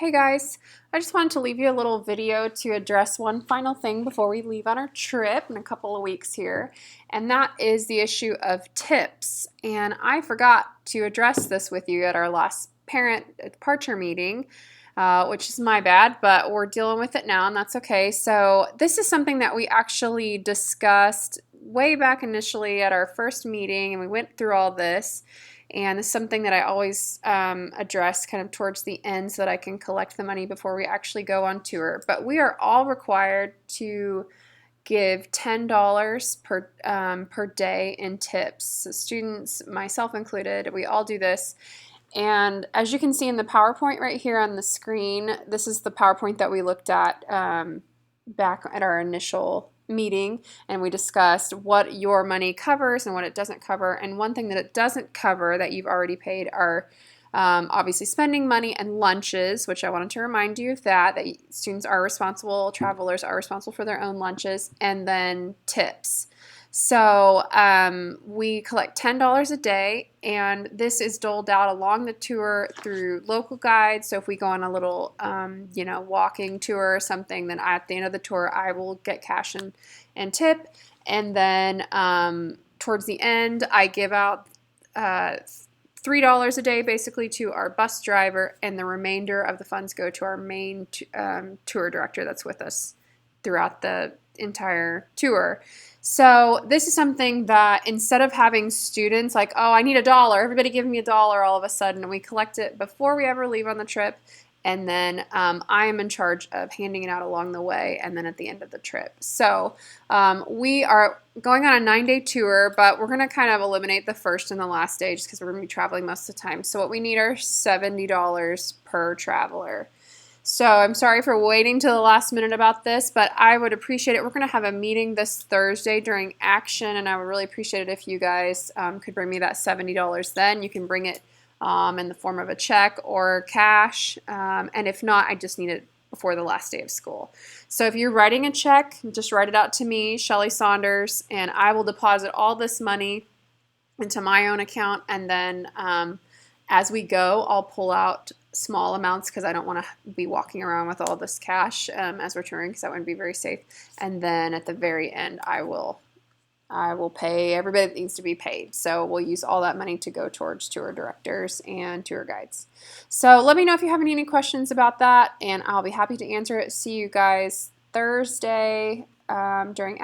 Hey guys, I just wanted to leave you a little video to address one final thing before we leave on our trip in a couple of weeks here, and that is the issue of tips. And I forgot to address this with you at our last parent departure meeting, which is my bad, but we're dealing with it now, and that's okay. So this is something that we actually discussed way back initially at our first meeting, and we went through all this. And it's something that I always address kind of towards the end so that I can collect the money before we actually go on tour. But we are all required to give $10 per day in tips. So students, myself included, we all do this. And as you can see in the PowerPoint right here on the screen, this is the PowerPoint that we looked at back at our initial meeting, and we discussed what your money covers and what it doesn't cover. And one thing that it doesn't cover that you've already paid are obviously spending money and lunches, which I wanted to remind you of that students are responsible, travelers are responsible for their own lunches, and then tips. So we collect $10 a day, and this is doled out along the tour through local guides. So if we go on a little, walking tour or something, then at the end of the tour, I will get cash and tip. And then towards the end, I give out $3 a day basically to our bus driver, and the remainder of the funds go to our main tour director that's with us throughout the entire tour. So this is something that instead of having students like, oh, I need $1, everybody give me $1 all of a sudden, and we collect it before we ever leave on the trip, and then I am in charge of handing it out along the way and then at the end of the trip. So we are going on a 9-day tour, but we're going to kind of eliminate the first and the last day just because we're going to be traveling most of the time. So what we need are $70 per traveler. So I'm sorry for waiting till the last minute about this, but I would appreciate it. We're going to have a meeting this Thursday during Action, and I would really appreciate it if you guys could bring me that $70 then. You can bring it in the form of a check or cash, and if not, I just need it before the last day of school. So if you're writing a check, just write it out to me, Shelly Saunders, and I will deposit all this money into my own account, and then as we go, I'll pull out small amounts because I don't want to be walking around with all this cash as we're touring, because that wouldn't be very safe. And then at the very end, I will pay everybody that needs to be paid. So we'll use all that money to go towards tour directors and tour guides. So let me know if you have any questions about that, and I'll be happy to answer it. See you guys Thursday during